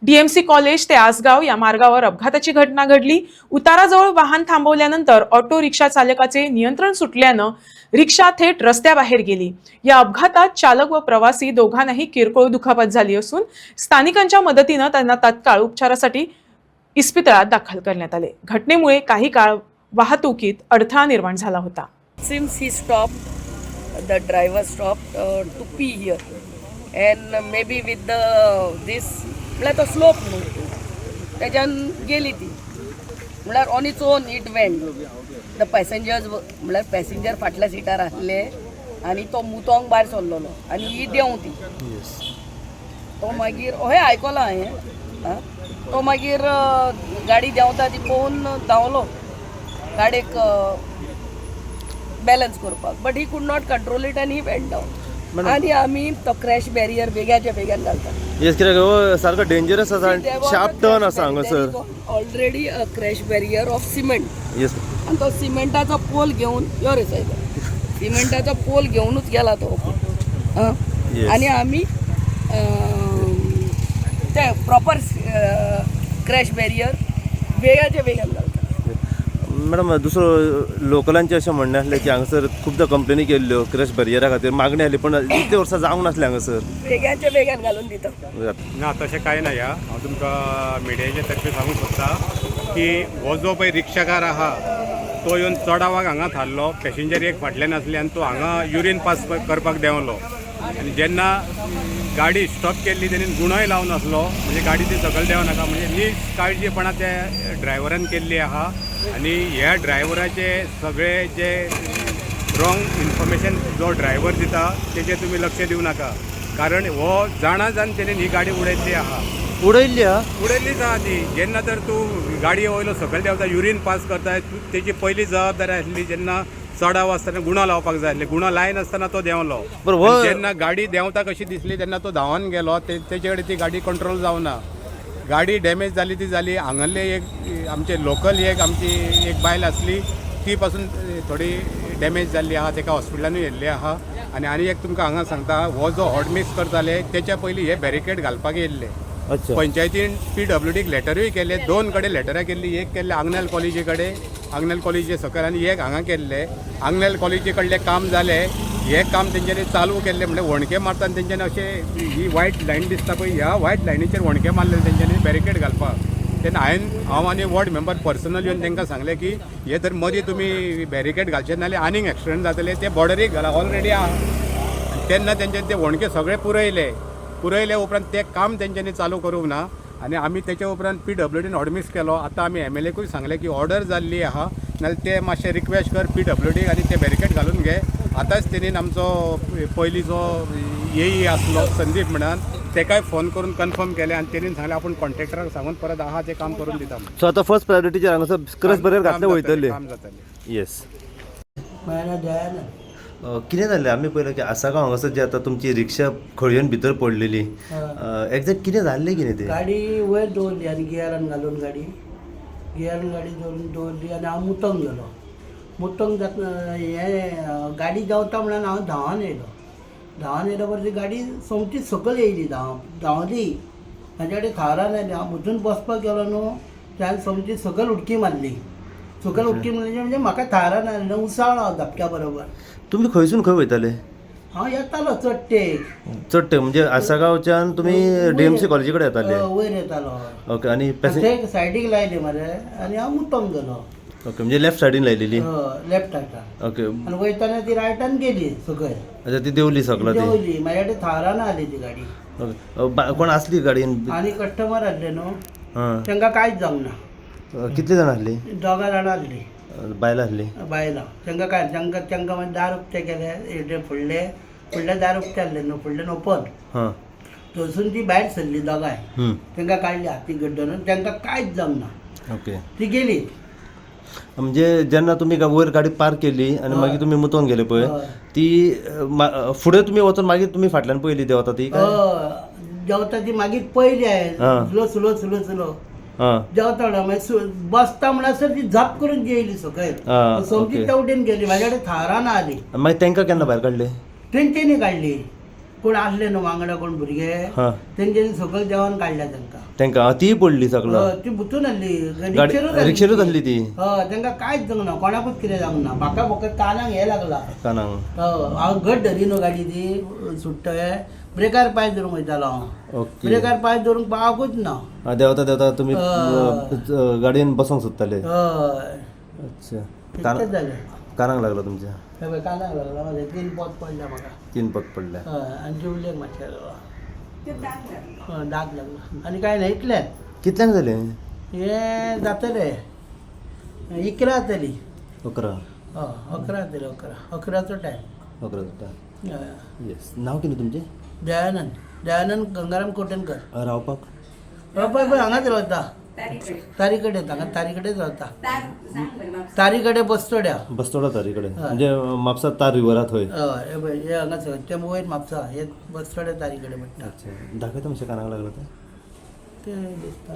DMC college ते आसगाव या मार्गावर अपघाताची घटना घडली। उताराजवळ वाहन थांबवल्यानंतर ऑटो रिक्षा चालकाचे नियंत्रण सुटल्यानं रिक्षा थेट रस्त्याबाहेर गेली। या अपघातात चालक व प्रवासी दोघांनाही किरकोळ दुखापत झाली असून स्थानिकांच्या मदतीनं त्यांना तत्काळ उपचारासाठी इस्पितळात दाखल करण्यात आले। घटनेमुळे काही काळ वाहतुकीत अडथळा निर्माण झाला होता। Since he stopped, the driver stopped to pee here, and maybe with this म्हळ्यार तो स्लोप न्हू त्याच्यान गेली ती म्हळ्यार on its own it went the passengers म्हळ्यार पॅसेंजर फाटल्या सिटार आसले आनी तो मुतोंग भायर सरलेलो आनी ही देंवती तो मागीर अहें आयकलां हांवें तो मागीर गाडी देंवता ती पळोवन धांवलो गाडयेक बॅलन्स करपाक but he could not control it आनी ही वेंट डावन आनी आमी तो क्रॅश बॅरियर बेग्याच्या बेग्यान घालतात येस कित्याक हो सारको डेंजरस आसा शार्प टर्न आसा हांगासर already a crash barrier of cement yes आनी तो सिमेंटाचो पोल घेवन यो रे सायब सिमेंटाचो पोल घेवनूच गेला तो आनी आमी ते प्रॉपर क्रॅश बॅरियर बेग्याच्या बेग्यान घालतात। मॅडम दुसरो लोकलांचे अशें म्हणणें आसलें की हांगासर खुबदां कंप्लेनी केल्ल्यो क्रॅश बॅरियरा खातीर मागणी आसली पण इतले वर्सां जावंक नासलें हांगासर बेग्याच्या बेग्यान घालून दिता ना तशें कांय ना या हांव तुमकां मिडियाचे तर्फे सांगूंक सोदता की हो जो पळय रिक्षाकार आहा तो येवन चडावाक हांगा थारलो पॅसेंजर एक फाटल्यान आसली आनी तो हांगा युरीन पास करपाक देंवलो आनी जेन्ना गाडी स्टॉप केल्ली तेणी गुणोय लावन आसलो म्हणजे गाडी ती सकयल देंवनाका म्हणजे निश्काळजीपणा त्या ड्रायव्हरान केल्ली आहा आनी ह्या ड्रायव्हराचे सगळे जे रॉंग इन्फॉर्मेशन जो ड्रायव्हर दिता तेजेर तुमी लक्ष दिवं नाका कारण हो जाणा जावन तेणेन ही गाडी उडयल्ली आहा उडयल्लीच आहा ती जेन्ना तर तूं गाडये वयलो सकयल देंवता युरीन पास करता तेजी पयली जबाबदारी आसली जेन्ना चडाव आसतना गुणो लावपाक जाय आसले गुणो लायन आसतना तो देंवलो जेन्ना गाडी देंवता कशी दिसली तेन्ना तो धांवन गेलो तेचे कडेन ती गाडी कंट्रोल जावना गाडी डॅमेज जाली ती जाली हांगासले एक आमचे लोकल एक आमची एक बायल आसली ती पासून थोडी डॅमेज जाल्ली आहा तेका हॉस्पिटलानूय व्हेल्ली आहा आनी एक तुमकां हांगा सांगता हो जो हॉट मिक्स करताले तेच्या पयलीं हे बॅरिकेड घालपाक येयल्ले पंचायतीन PWDक लेटरूय केले 2 कडेन लेटरां केल्ली एक केल्ले आंगनेल कॉलेजी कडेन आंगनेल कॉलेजी सकयल आनी एक हांगा केल्ले आंगनेल कॉलेजी कडले काम जाले हे काम तेंच्यांनी चालू केल्ले म्हणजे वणके मारतना तेंच्यांनी अशें ही व्हायट लायन दिसता पळय ह्या व्हायट लायनीचेर वणके मारले तेंच्यांनी बॅरिकेड घालपाक तेन्ना हांव आनी वॉर्ड मेंबर पर्सनल येवन तांकां सांगलें की हे तर मदीं तुमी बॅरिकेड घालचे नाल्यार आनीक एक्सिडेंट जातले ते बॉर्डरीक घाला ऑलरेडी आहा तेन्ना तेंच्यांनी ते वणके सगळे पुरयले उपरांत ते काम तेंच्यांनी चालू करूंक ना आनी आमी तेच्या उपरांत PWDन ऑर्डमिक्स केलो आतां आमी MLAकूय सांगलें की ऑर्डर जाल्ली आहा नाल्यार ते मातशें रिक्वेस्ट कर PWD आनी ते बॅरिकेड घालून घे आतांच तेणीन आमचो पयली जो येई आसलो संदीप म्हणून तेकाय फोन करून कन्फर्म केले आनी तेणीन सांगलें आपूण कॉन्ट्रॅक्टराक सांगून परत आहा ते काम करून दिता सो आतां फर्स्ट प्रायोरिटीचेर हांगासर क्रॅश बॅरियर घातले वयतले काम जातलें येस कितें जालें आमी पळयलें की आसागांव हांगासर जी आतां तुमची रिक्षा खळयेन भितर पडलेली एक्झॅक्ट कितें जाल्लें कितें तें गाडी वयर दवरली आनी गियरान घालून गाडी दवरली आनी हांव मुतोंग गेलो मुतोंग हे गाडी देंवता म्हणून हांव धांवन येयलो परती गाडी सोमती सकयल येयली धांवली म्हाजे कडेन थारान आयली हांव मुजून बसपाक गेलो न्हू त्यान सोमती सकयल उडकी मारली म्हणजे म्हाका थारान आयलें उसाळ हांव धपक्या बरोबर तुमी खंयसून खंय वयताले हांव येतालो चडटे म्हणजे आसागांवच्यान तुमी DMC कॉलेजी कडेन येताले वयर येतालो ओके आनी सायडीक लायली मरे आनी हांव मुतोंग गेलो ओके म्हणजे लेफ्ट सायडीन लायलेली लेफ्ट हातान ओके आनी वयताना ती रायटान गेली सकयल अच्छा ती देंवली सकला ती देंवली म्हाज्या कडेन थारान आली ती गाडी ओके कोण आसली गाडयेन आनी कस्टमर आसले न्हू हां तांकां कांयच जावंक ना कितली जाणां आसली 2 जाणां आसली बायलां आसली बायलां तांकां काय तांकां मागीर दार उक्ते केले हेजे फुडले दार उक्ते आसले न्हू फुडल्यान ओपन हां थंयसून ती भायर सरली दोगांय तांकां काडली हाती गड्डून तांकां कांयच जावंक ना ओके ती गेली म्हणजे जेन्ना तुमी वयर गाडी पार्क केली आनी मागीर तुमी मुतोंग गेले पळय ती फुडें तुमी वचून मागीर तुमी फाटल्यान पयली देंवता ती देंवता ती मागीर पयली स्लो देंवता मागीर बसता म्हणसर ती झप करून येयली सकयल सोमती तेवटेन गेली म्हाज्या कडेन थारान आली मागीर तांकां केन्ना भायर काडले तेंच्यांनी काडली कोण असले न्हू वांगडा कोण भुरगे हां तेंच्यांनी सकयल जेवण काडल्या तांकां तांकां तीय पडली सगळं ती बुतून आहली गाडी रिक्षेरूच आहली ती तांकां कांयच जावंक ना कोणाकूच कितें जावंक ना म्हाका फकत कानाक हे लागला कानांक हांव घट धरी न्हू गाडी ती सुट्टय ब्रेकार पांय धरूंक वयतालो हांव ओके ब्रेकार पांय धरूंक पावकूच ना देवता देवता तुमी गाडयेन बसोंक सोदताले हय अच्छा इतकेंच जालें कानाक लागलो तुमच्या हे पळय कानाक लागला म्हाज्या 3 पोत पडल्या म्हाका 3 पग पडल्या हय आनी जिवलेक मातशें दाग लागला आनी कांय ना इतलेंच कितल्यांक जाले हे जातले 11 जातली 11 11 जातली 11चो टायम 11 जाता येस नांव कितें तुमचें दयानंद गंगाराम कोटनकर रावपाक पळय हांगाच रावता तारी कडेन हांगा तारी कडेन रावता तारी कडेन बसतोड्या बस्तोडा तारी कडेन म्हणजे म्हापसा तार रिवरा थंय हय हे पळय हे हांगाच ते वयर म्हापसा हे बसतोड्या तारी कडेन पडटा अच्छा दाखयता मातशें कानाक लागलो ते दिसता